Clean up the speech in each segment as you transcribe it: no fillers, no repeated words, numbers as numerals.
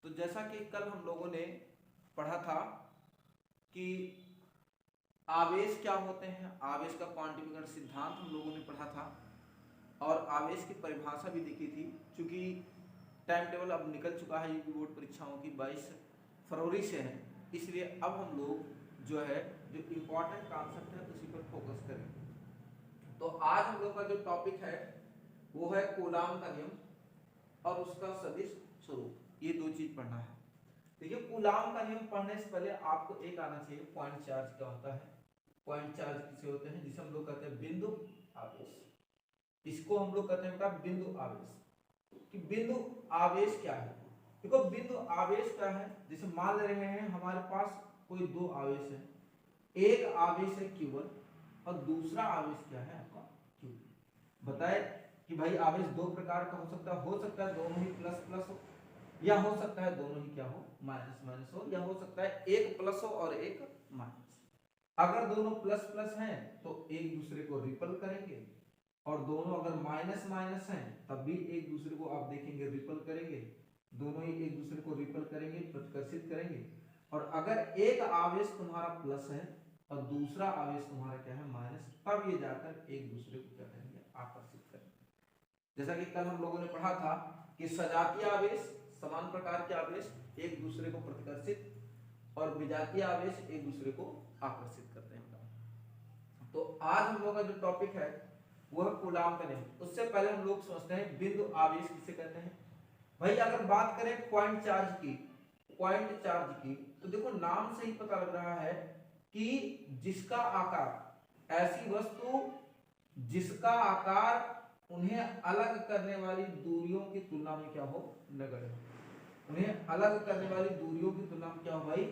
तो जैसा कि कल हम लोगों ने पढ़ा था कि आवेश क्या होते हैं, आवेश का क्वांटिफिकेशन सिद्धांत हम लोगों ने पढ़ा था और आवेश की परिभाषा भी देखी थी। क्योंकि टाइम टेबल अब निकल चुका है यूपी बोर्ड परीक्षाओं की 22 फरवरी से है, इसलिए अब हम लोग जो है जो इम्पोर्टेंट कॉन्सेप्ट है उसी पर फोकस करेंगे। तो आज हम लोग का जो टॉपिक है वो है कूलाम का नियम और उसका सदिश स्वरूप। ये दो चीज पढ़ना है। देखिए, कूलाम का नियम पढ़ने से पहले आपको एक आना चाहिए, पॉइंट चार्ज क्या होता है। पॉइंट चार्ज किसे होते हैं, जिसे हम लोग कहते हैं बिंदु आवेश। इसको हम लोग कहते हैं बेटा बिंदु आवेश। कि बिंदु आवेश क्या है? देखो, बिंदु आवेश क्या है, जैसे मान ले रहे हैं हमारे पास कोई दो आवेश है, एक आवेश है Q1 और दूसरा आवेश क्या है आपका Q2। बताए कि भाई आवेश दो प्रकार का हो सकता है दोनों ही प्लस प्लस हो, या हो सकता है दोनों ही क्या हो, माइनस माइनस हो, या हो सकता है एक प्लस हो और एक माइनस। अगर दोनों प्लस प्लस हैं तो एक दूसरे को रिपल करेंगे, और दोनों अगर माइनस माइनस हैं तब भी एक दूसरे को आप देखेंगे रिपल करेंगे। दोनों ही एक दूसरे को रिपल करेंगे, प्रतिकर्षित करेंगे। और अगर एक आवेश तुम्हारा प्लस है और दूसरा आवेश तुम्हारा क्या है माइनस, तब ये जाकर एक दूसरे को क्या करेंगे, आकर्षित करेंगे। जैसा कि कल हम लोगों ने पढ़ा था कि सजातीय आवेश, समान प्रकार के आवेश एक दूसरे को प्रतिकर्षित और विजातीय आवेश एक दूसरे को आकर्षित करते हैं। तो आज हम लोग का जो टॉपिक है वो है कूलाम का नियम। उससे पहले हम लोग समझते हैं बिंदु आवेश किसे कहते हैं। भाई अगर बात करें पॉइंट चार्ज की, तो देखो नाम से ही पता लग रहा है कि जिसका आकार, ऐसी वस्तु जिसका आकार उन्हें अलग करने वाली दूरियों की तुलना में क्या हो, नगण्य हो। उन्हें अलग करने वाली दूरियों की तुलना में क्या हो भाई,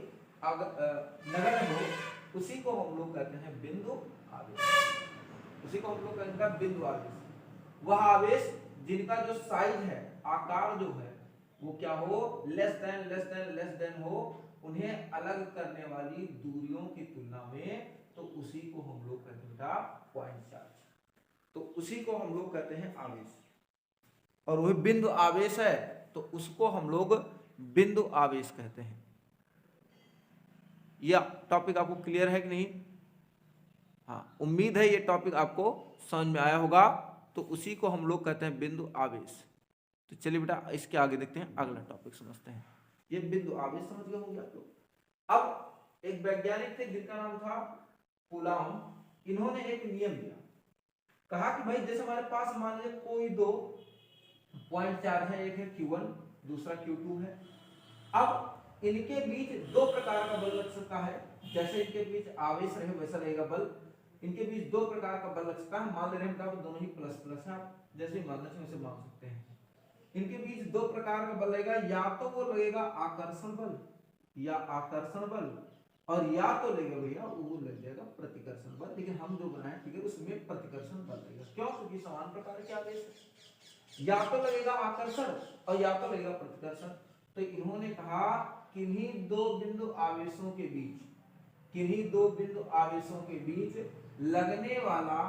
नगण्य हो, उसी को हम लोग कहते हैं बिंदु आवेश। उसी को हम लोग कहते हैं बिंदु आवेश। वह आवेश जिनका जो साइज है, आकार जो है वो क्या हो, लेस देन हो उन्हें अलग करने वाली दूरियों की तुलना में, तो उसी को हम लोग कहते हैं पॉइंट चार्ज। तो उसी को हम लोग कहते हैं आवेश, और वही बिंदु आवेश है तो उसको हम लोग बिंदु आवेश कहते हैं। यह टॉपिक आपको क्लियर है कि नहीं? हाँ, उम्मीद है ये टॉपिक आपको समझ में आया होगा। तो उसी को हम लोग कहते हैं बिंदु आवेश। तो चलिए बेटा इसके आगे देखते हैं, अगला टॉपिक समझते हैं। ये बिंदु आवेश समझ गए होंगे आप लोग। अब एक वैज्ञानिक थे जिनका नाम था कूलाम। इन्होंने एक नियम दिया, कहा कि भाई जैसे हमारे पास मान लीजिए कोई दो पॉइंट चार्ज है, एक है Q1 दूसरा Q2 है। अब इनके बीच दो प्रकार का बल लग सकता है। जैसे इनके बीच आवेश रहे वैसा रहेगा बल। इनके बीच दो प्रकार का बल लग सकता है। मान ले रहे हैं दोनों ही प्लस प्लस है, आप जैसे मानना चाहिए वैसे मान सकते हैं। इनके बीच दो प्रकार का बल लगेगा, या तो वो लगेगा आकर्षण बल या आकर्षण बल, और या तो लगेगा भैया वो लग जाएगा प्रतिकर्षण बल। लेकिन हम जो बनाए ठीक है उसमें प्रतिकर्षण बल लगेगा। क्यों? क्योंकि समान प्रकार के आवेश है। या तो लगेगा आकर्षण और या तो लगेगा प्रतिकर्षण। तो इन्होंने कहा किन्हीं दो बिंदु आवेशों के बीच, किन्हीं दो बिंदु आवेशों के बीच लगने वाला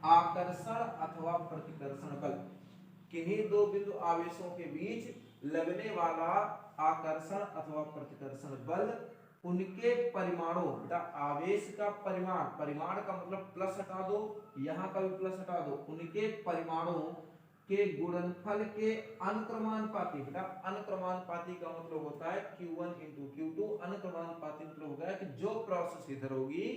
आकर्षण अथवा प्रतिकर्षण बल, किन्हीं दो बिंदु आवेशों के बीच लगने वाला आकर्षण अथवा प्रतिकर्षण बल उनके परिमाणों, बेटा आवेश का परिमाण, परिमाण का मतलब प्लस हटा दो, यहां का भी प्लस हटा दो, उनके परिमाणों के गुणनफल के अनुक्रमानुपाती। बेटा अनुक्रमानुपाती का मतलब होता है Q1 into Q2। अनुक्रमानुपाती मतलब होगा कि जो प्रोसेस इधर होगी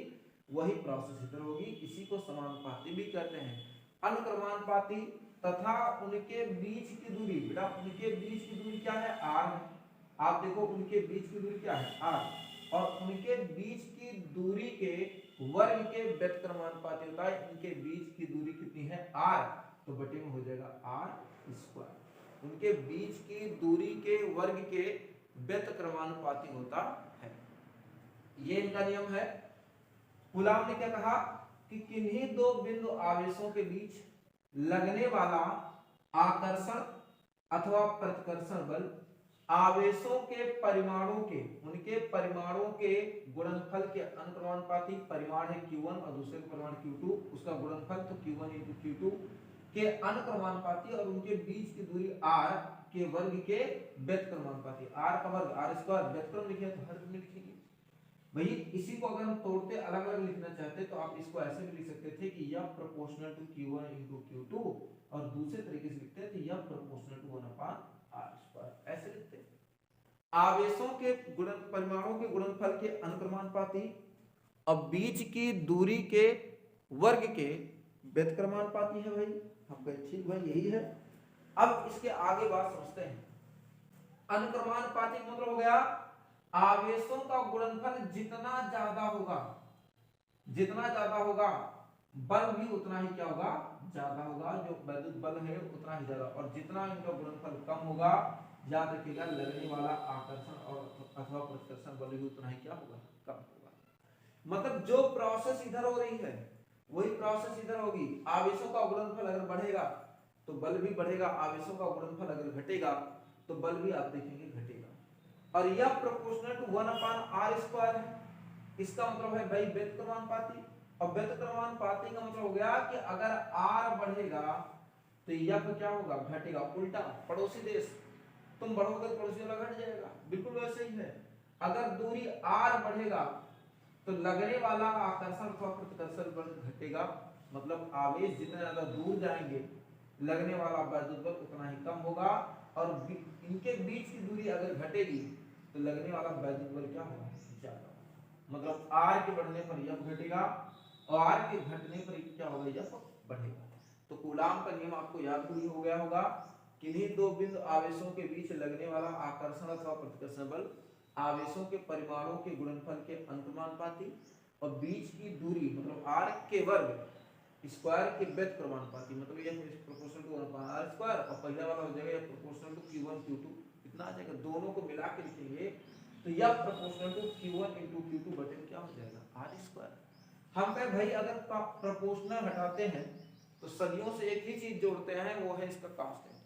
वही प्रोसेस इधर होगी, इसी को समानुपाती भी कहते हैं। अनुक्रमानुपाती तथा उनके बीच की दूरी, बेटा उनके बीच की दूरी क्या है, R है। आप देखो उनके बीच की दूरी क्या है, R, और उनके बीच की दूरी के वर्ग के व्युत्क्रमानुपाती होता है। इनके बीच की दूरी कितनी है, R, तो बटे में हो जाएगा R स्क्वायर। उनके बीच की दूरी के वर्ग के व्युत्क्रमानुपाती होता है। ये इनका नियम है। कूलाम ने क्या कहा कि किन्हीं दो बिंदु आवेशों के बीच लगने वाला आकर्षण अथवा प्रतिकर्षण बल आवेशों के परिमाणों के, उनके परिमाणों के गुणनफल के अनुक्रमानुपाती। परिमाण है Q1 और दूसरे परिमाण Q2, उसका गुणनफल तो Q1 into Q2 के अनुक्रमानुपाती, और उनके बीच की दूरी R के वर्ग के व्यतक्रमानुपाती। r का वर्ग r स्क्वायर व्यतक्रम लिखे तो हर में लिखेंगे भाई। इसी को अगर हम तोड़ते अलग अलग लिखना चाहते तो आप इसको ऐसे भी लिख सकते थे कि f proportional to q1 into q2, और दूसरे तरीके से लिखते थे f proportional to 1/r square, ऐसे लिखते। आवेशों के गुणन परिमाणों के गुणनफल के अनुक्रमानुपाती और बीच की दूरी के वर्ग के व्यतक्रमानुपाती है भाई। हम कहे ठीक भाई यही है। अब इसके आगे बात समझते हैं। अनुक्रमानुपाती मतलब हो गया आवेशों का गुणनफल जितना ज्यादा होगा, जितना ज्यादा होगा बल भी उतना ही क्या होगा, ज्यादा होगा। जो वैद्युत बल है उतना ही ज्यादा, और जितना इनका गुणनफल कम होगा, याद रखिएगा लगने वाला आकर्षण और अथवा प्रतिकर्षण बल भी उतना ही क्या होगा, कम होगा। मतलब जो प्रोसेस इधर हो रही है वही प्रोसेस इधर होगी। आवेशों का गुणनफल अगर बढ़ेगा तो बल भी बढ़ेगा, आवेशों का गुणनफल अगर घटेगा तो बल भी आप देखेंगे घटेगा। और यह प्रोपोर्शनल टू 1/r स्क्वायर है। इसका मतलब है भाई व्यतक्रमानुपाती, और व्यतक्रमानुपाती का मतलब हो गया कि अगर r बढ़ेगा तो यह क्या होगा, घटेगा। उल्टा पड़ोसी देश, तुम बढ़ोगे तो पड़ोसी वाला घट जाएगा, बिल्कुल वैसे ही है। अगर दूरी r बढ़ेगा तो लगने वाला आकर्षण अथवा प्रतिकर्षण बल घटेगा। मतलब आवेश जितना ज्यादा दूर जाएंगे लगने वाला वैद्युत बल उतना ही कम होगा, और इनके बीच की दूरी अगर घटेगी तो लगने वाला वैद्युत बल क्या होगा, ज्यादा। मतलब r के बढ़ने पर यह घटेगा और r के घटने पर क्या होगा, यह बढ़ेगा। तो कूलाम का नियम आपको याद ही हो गया होगा। किन्हीं दो बिंदु आवेशों के बीच लगने वाला आकर्षण अथवा प्रतिकर्षण बल आवेशों के परिमाणों के गुणनफल के अनुक्रमानुपाती और बीच की दूरी मतलब r के वर्ग स्क्वायर के व्यतक्रमानुपाती। मतलब यह प्रोपोर्शनल टू 1/r स्क्वायर, और पहला वाला हो जाएगा प्रोपोर्शनल टू q1 q2, कितना आ जाएगा, दोनों को मिला के लिखेंगे तो यह proportional to q1 into q2 बटे क्या हो जाएगा, r स्क्वायर। हम कहे भाई अगर प्रोपोर्शनल हटाते हैं तो सदियों से एक ही चीज जोड़ते हैं, वो है इसका कांस्टेंट।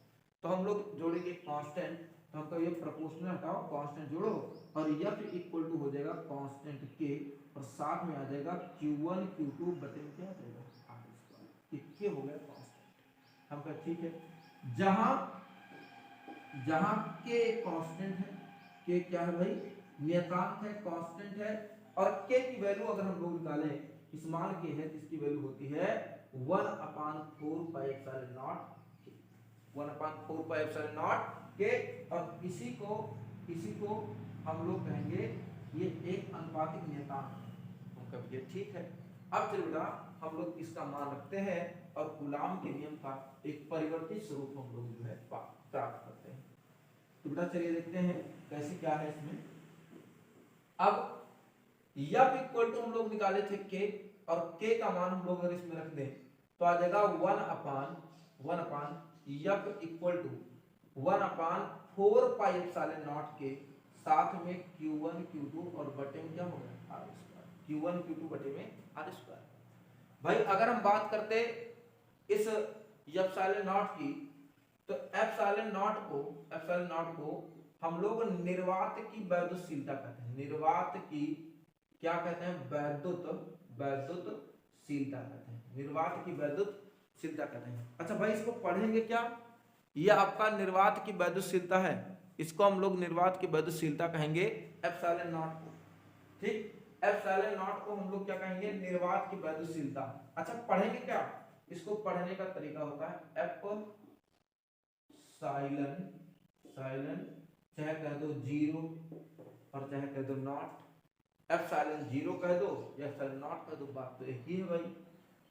तो हम लोग जोड़ेंगे कांस्टेंट, तो हम कहेंगे प्रोपोर्शनल हटाओ कांस्टेंट जोड़ो, और f इक्वल टू हो जाएगा कांस्टेंट k, और साथ में आ जाएगा q1 q2 बटे क्या आ जाएगा, r स्क्वायर। k हो गया कांस्टेंट। हम कहे ठीक है। जहां k कांस्टेंट है, k क्या है भाई, नियतांक है, कांस्टेंट है, और k की वैल्यू अगर हम लोग निकालें, स्मॉल k है तो इसकी वैल्यू होती है 1/4 pi epsilon not, 1/4 pi epsilon naught के। और इसी को हम लोग कहेंगे ये एक अनुपातिक नियतांक है। हम कहेंगे ठीक है। अब चलो बेटा हम लोग इसका मान रखते हैं और कूलाम के नियम का एक परिवर्तित स्वरूप हम लोग जो है प्राप्त करते हैं। तो बेटा चलिए देखते हैं कैसे क्या है इसमें। अब f इक्वल टू हम लोग निकाले थे k, और k का मान हम लोग अगर इसमें रख दें तो आ जाएगा 1/1 f equal to 1/4 pi epsilon naught के, साथ में q1 q2 और बटे में क्या होगा, r स्क्वायर। q1 q2 बटे में r स्क्वायर। भाई अगर हम बात करते इस एप्सिलॉन नॉट की, तो एप्सिलॉन नॉट को हम लोग निर्वात की वैद्युतशीलता कहते हैं। निर्वात की क्या कहते हैं, वैद्युतशीलता कहते हैं। निर्वात की वैद्युतशीलता कहते हैं। अच्छा भाई इसको पढ़ेंगे क्या, ये आपका निर्वात की वैद्युतशीलता है, इसको हम लोग निर्वात की वैद्युतशीलता कहेंगे एप्सिलॉन नॉट को। ठीक, एप्सिलॉन नॉट को हम लोग क्या कहेंगे, निर्वात की वैद्युतशीलता। अच्छा पढ़ेंगे क्या, इसको पढ़ने का तरीका होता है एप्सिलॉन, चाहे कह दो 0 और चाहे कह दो नॉट, एप्सिलॉन 0 कह दो या एप्सिलॉन नॉट कह दो, बात तो एक ही है भाई।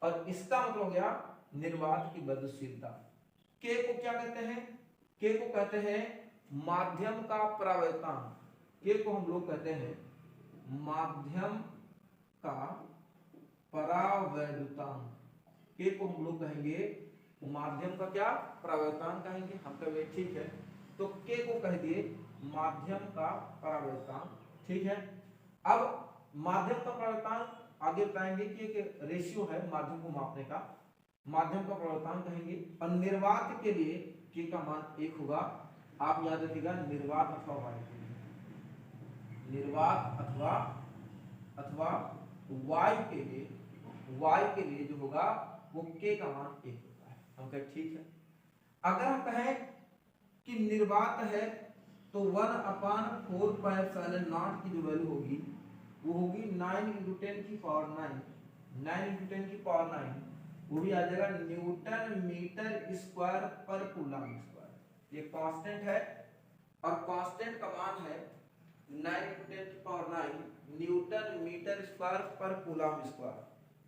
और इसका मतलब हो गया निर्वात की वैद्युतशीलता। k को क्या कहते हैं, k को कहते हैं माध्यम का परावर्तांक। k को हम लोग कहते हैं माध्यम का परावैद्युतांक। k को हम लोग कहेंगे माध्यम का क्या, परावर्तांक कहेंगे। हम कहेंगे ठीक है, तो k को कह दिए माध्यम का परावर्तांक। ठीक है। अब माध्यम का परावर्तांक आगे बताएंगे कि एक रेशियो है माध्यम को मापने का, माध्यम का परावर्तांक कहेंगे। और निर्वात के लिए k का मान 1 होगा। आप याद रखिएगा निर्वात अथवा वायु के लिए, निर्वात अथवा वायु के लिए जो होगा वो k का मान 1 होता है। हम कहें ठीक है। अगर हम कहें कि निर्वात है तो 1/4πε0 की जो वैल्यू होगी वो होगी 9 × 10 की पावर 9, 9 × 10 की पावर 9, वो भी आ जाएगा न्यूटन मीटर स्क्वायर पर कूलम स्क्वायर। ये कांस्टेंट है और कांस्टेंट का मान है 9 × 10 की पावर 9 न्यूटन मीटर स्क्वायर पर कूलम स्क्वायर।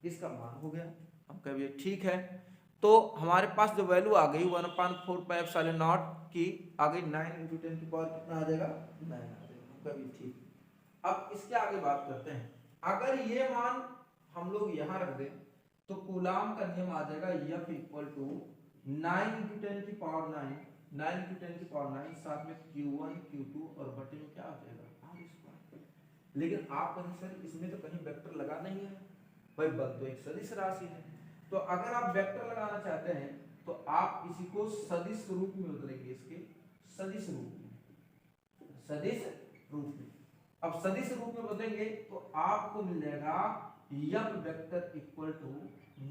इसका मान हो गया। हम कहिए ठीक है, तो हमारे पास जो वैल्यू आ गई 1/4πε0 की आ गई 9 × 10 की पावर कितना आ जाएगा 9 आ जाएगा। हम कहिए ठीक। अब इसके आगे बात करते हैं। अगर ये मान हम लोग यहाँ रख दें तो कूलाम का नियम आ जाएगा F = 9 × 10 की पावर 9, 9 × 10 की पावर 9 साथ में Q1 Q2 और बटे में क्या आ जाएगा r²। लेकिन आप कहें सर इसमें तो कहीं वेक्टर लगा नहीं है, भाई बल तो एक सदिश राशि है। तो अगर आप वेक्टर लगाना चाहते हैं तो आप इसी को सदिश रूप में बदलेंगे, इसके सदिश रूप में, सदिश रूप में। अब सदिश रूप में बदलेंगे तो आपको मिल जाएगा F वेक्टर =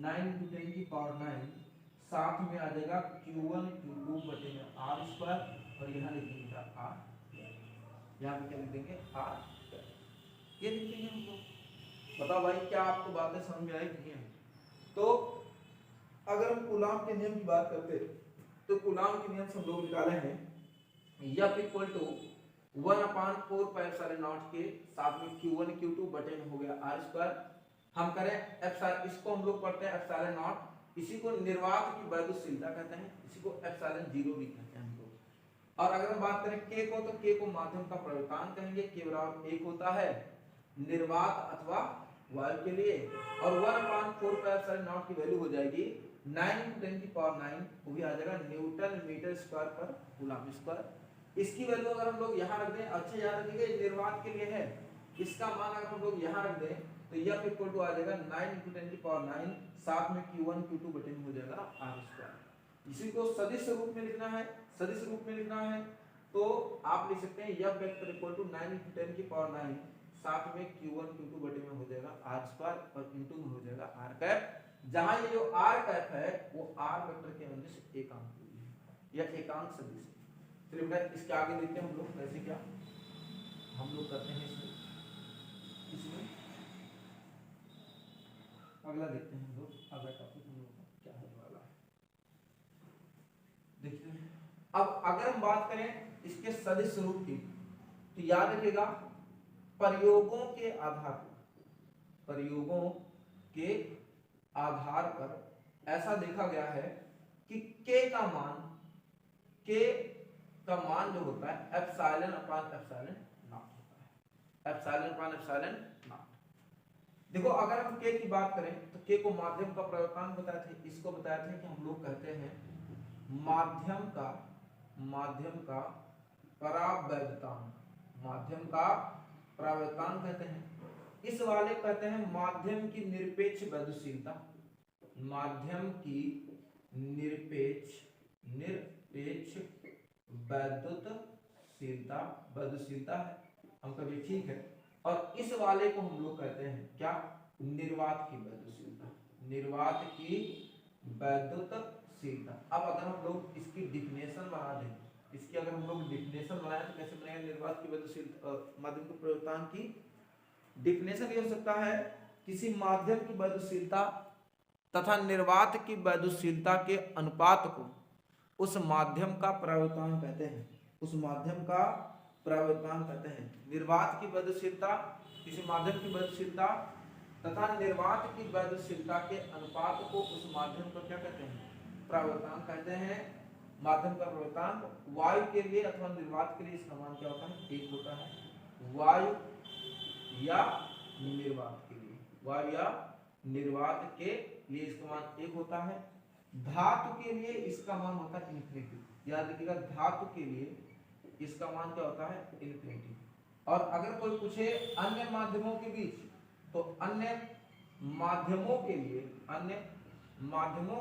9 × 10 की पावर 9 साथ में आ जाएगा Q1 Q2 बटे में r² और यहाँ लिख देंगे r, यहाँ पे क्या लिख देंगे r, ये लिख देंगे हम लोग। बताओ भाई क्या आपको बातें समझ में आई नहीं है? तो अगर हम कूलाम के नियम की बात करते तो कूलाम के नियम से हम लोग निकाले हैं F = 1/4πε0 के साथ में Q1 Q2 बटे में हो गया r²। हम करें एप्सिलॉन, इसको हम लोग पढ़ते हैं ε0, इसी को निर्वात की वैद्युशीलता कहते हैं, इसी को ε0 भी कहते हैं हम लोग। और अगर हम बात करें k को, तो k को माध्यम का प्रवर्तान कहेंगे, k = 1 होता है निर्वात अथवा वायु के लिए। और 1/4πε0 की वैल्यू हो जाएगी 9 × 10 की पावर 9, वो भी आ जाएगा न्यूटन मीटर स्क्वायर पर कूलम स्क्वायर। इसकी वैल्यू अगर हम लोग यहाँ रख दें, अच्छा याद रखिएगा निर्वात के लिए है, इसका मान अगर हम लोग यहाँ रख दें तो F = आ जाएगा 9 × 10 की पावर 9 साथ में Q1 Q2 बटे में हो जाएगा r²। इसी को सदिश रूप में लिखना है, सदिश रूप में लिखना है तो आप लिख सकते हैं F वेक्टर = 9 × 10 की पावर 9 साथ में Q1 Q2 बटे में हो जाएगा r² और इनटू में हो जाएगा r²। जहां ये जो r² है वो r वेक्टर के अंदर से एकांक है या एकांक सदिश है। चलिए बेटा इसके आगे देखते हैं हम लोग कैसे क्या हम लोग करते हैं इसमें अगला देखते हैं हम लोग, अगला टॉपिक हम लोग क्या होने वाला है देखते हैं। अब अगर हम बात करें इसके सदिश रूप की तो याद रखिएगा प्रयोगों के आधार पर ऐसा देखा गया है कि k का मान जो होता है ε/ε0 होता है, ε/ε0। देखो अगर हम k की बात करें तो k को माध्यम का प्रवर्तान बताए थे, इसको बताए थे कि हम लोग कहते हैं माध्यम का परावर्तान कहते हैं। इस वाले कहते हैं माध्यम की निरपेक्ष वैद्युशीलता, माध्यम की निरपेक्ष वैद्युशीलता है। हम कभी ठीक है। और इस वाले को हम लोग कहते हैं क्या निर्वात की वैद्युशीलता, निर्वात की वैद्युशीलता। अब अगर हम लोग इसकी डिफिनेशन बना दें, इसकी अगर हम लोग डिफिनेशन बनाएं तो कैसे बनेगा निर्वात की वैद्युशीलता, माध्यम के प्रवर्तान की डिफिनेशन ये हो सकता है किसी माध्यम की वैद्युशीलता तथा निर्वात की वैद्युशीलता के अनुपात को उस माध्यम का प्रवर्तान कहते हैं, उस माध्यम का प्रवर्तान कहते हैं। निर्वात की वैद्युशीलता, किसी माध्यम की वैद्युशीलता तथा निर्वात की वैद्युशीलता के अनुपात को उस माध्यम को क्या कहते हैं प्रवर्तान कहते हैं। माध्यम का प्रवर्तान वायु के लिए अथवा निर्वात के लिए इसका मान क्या होता है 1 होता है। वायु या निर्वात के लिए, वायु या निर्वात के लिए इसका मान 1 होता है। धातु के लिए इसका मान होता है इन्फिनिटी, याद रखिएगा धातु के लिए इसका मान क्या होता है इन्फिनिटी। और अगर कोई पूछे अन्य माध्यमों के बीच तो अन्य माध्यमों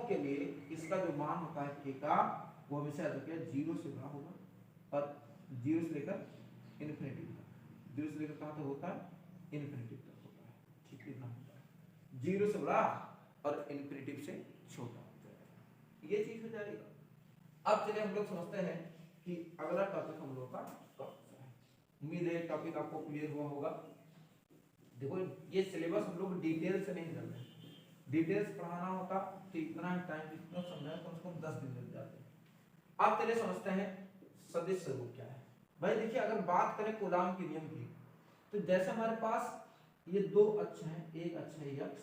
के लिए इसका जो मान होता है k का वो हमेशा याद रखिएगा 0 से बड़ा होगा और 0 से लेकर इन्फिनिटी तक, 0 से लेकर कहां तक होता है इन्फिनिटी तक होता है, ठीक कितना होता है 0 से बड़ा और इन्फिनिटी से छोटा, ये चीज हो जाएगा। अब चलिए हम लोग समझते हैं कि अगला टॉपिक हम लोग का कब है। उम्मीद है टॉपिक आपको क्लियर हुआ होगा। देखो ये सिलेबस हम लोग डिटेल से नहीं कर रहे हैं, डिटेल्स पढ़ाना होता तो इतना ही टाइम इतना समय कम से कम 10 दिन लग जाते हैं। अब चलिए समझते हैं सदिश स्वरूप क्या है। भाई देखिए अगर बात करें कूलाम के नियम की, तो जैसे हमारे पास ये दो अक्ष हैं, एक अक्ष है x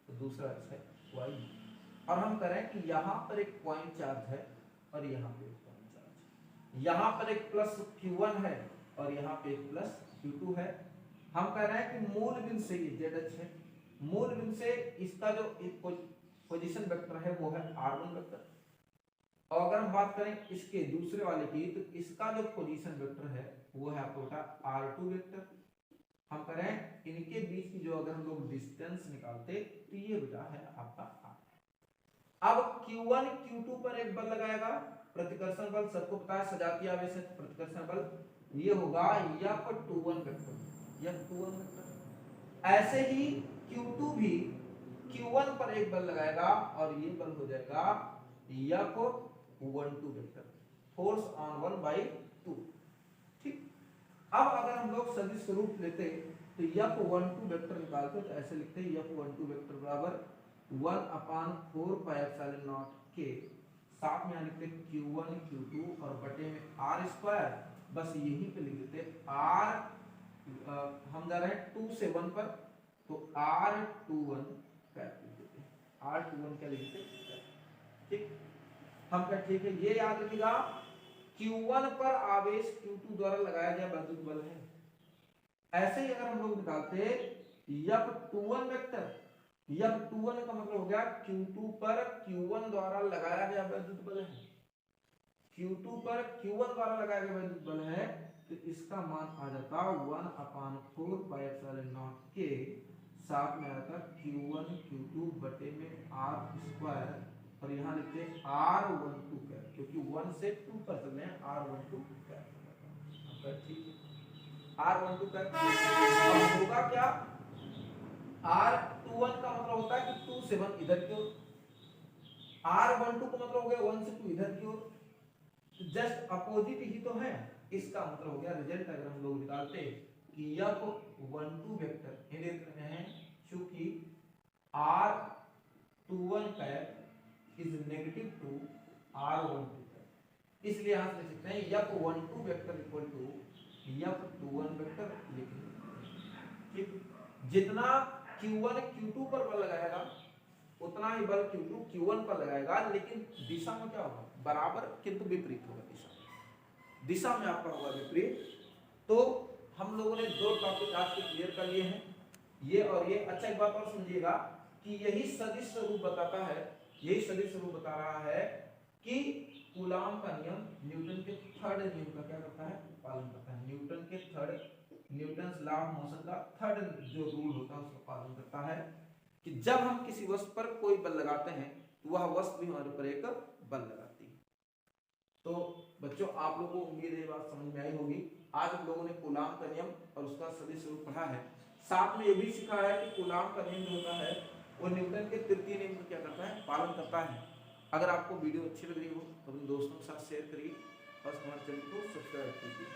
तो दूसरा अक्ष है y, और हम करें कि यहाँ पर एक पॉइंट चार्ज है और यहाँ पे एक पॉइंट चार्ज है, यहाँ पर एक प्लस q1 है और यहाँ पे एक प्लस q2 है। हम कह रहे हैं कि मूल बिंदु से ये z अक्ष है, मूल बिंदु से इसका जो पोजीशन वेक्टर है वो है r1 वेक्टर, और अगर हम बात करें इसके दूसरे वाले की तो इसका जो पोजीशन वेक्टर है वो है आपको बेटा r2 वेक्टर। हम करें इनके बीच की जो अगर हम लोग डिस्टेंस निकालते तो ये बेटा है आपका r। अब q1 q2 पर एक बल लगाएगा, प्रतिकर्षण बल सबको पता है, सजातीय आवेश है प्रतिकर्षण बल, ये होगा F21 वेक्टर, F21 वेक्टर। ऐसे ही q2 भी q1 पर एक बल लगाएगा और ये बल हो जाएगा F12 वेक्टर, फोर्स ऑन 1/2। ठीक, अब अगर हम लोग सदिश स्वरूप लेते तो F12 वेक्टर निकालते तो ऐसे लिखते हैं F12 वेक्टर बराबर 1/4πε0 के, साथ में लिखते q1 q2 और बटे में r स्क्वायर, बस यही पे लिख देते r, हम जा रहे हैं 2 से 1 पर तो r21 कैप लिख देते, r21 क्या लिखते। ठीक, हम क्या ठीक है ये याद रखिएगा q1 पर आवेश q2 द्वारा लगाया गया वैद्युत बल है। ऐसे ही अगर हम लोग निकालते F21 वेक्टर, F21 का मतलब हो गया q2 पर q1 द्वारा लगाया गया वैद्युत बल है, q2 पर q1 द्वारा लगाया गया वैद्युत बल है, तो इसका मान आ जाता 1/4πε0 के, साथ में आता q1 q2 बटे में r स्क्वायर, और यहाँ लिखते हैं r12 कैप, क्योंकि 1 से 2 पर चले हैं r12 कैप। ठीक है r12 कैप। अब होगा क्या, r21 का मतलब होता है कि 2 से 1 इधर की ओर, r12 का मतलब हो गया 1 से 2 इधर की ओर, जस्ट अपोजिट ही तो है। इसका मतलब हो गया रिजल्ट अगर हम लोग निकालते कि F12 वेक्टर ये देख रहे हैं चूंकि r21 cap is negative to r12 cap, इसलिए यहां से लिख सकते हैं F12 vector equal to F21 vector लिखेंगे। ठीक, जितना q1 q2 पर बल लगाएगा उतना ही बल q2 q1 पर लगाएगा, लेकिन दिशा में क्या होगा बराबर किंतु विपरीत होगा, दिशा में आपका होगा विपरीत। तो हम लोगों ने दो टॉपिक आज के क्लियर कर लिए हैं, ये और ये। अच्छा एक बात और समझिएगा कि यही सदिश स्वरूप बताता है, यही सदिश स्वरूप बता रहा है कि कूलाम का नियम न्यूटन के थर्ड नियम का क्या करता है, पालन करता है। न्यूटन के third, Newton law of motion का थर्ड जो रूल होता है उसका पालन करता है कि जब हम किसी वस्तु पर कोई बल लगाते हैं तो वह वस्तु भी हमारे ऊपर एक बल लगाती है। तो बच्चों आप लोगों को उम्मीद है बात समझ में आई होगी। आज हम लोगों ने कूलाम का नियम और उसका सदिश स्वरूप पढ़ा है, साथ में ये भी सीखा है कि कूलाम का नियम जो होता है वो न्यूटन के तृतीय नियम को क्या करता है, पालन करता है। अगर आपको वीडियो अच्छी लग रही हो तो अपने दोस्तों के साथ शेयर करिए और हमारे चैनल को सब्सक्राइब कीजिए।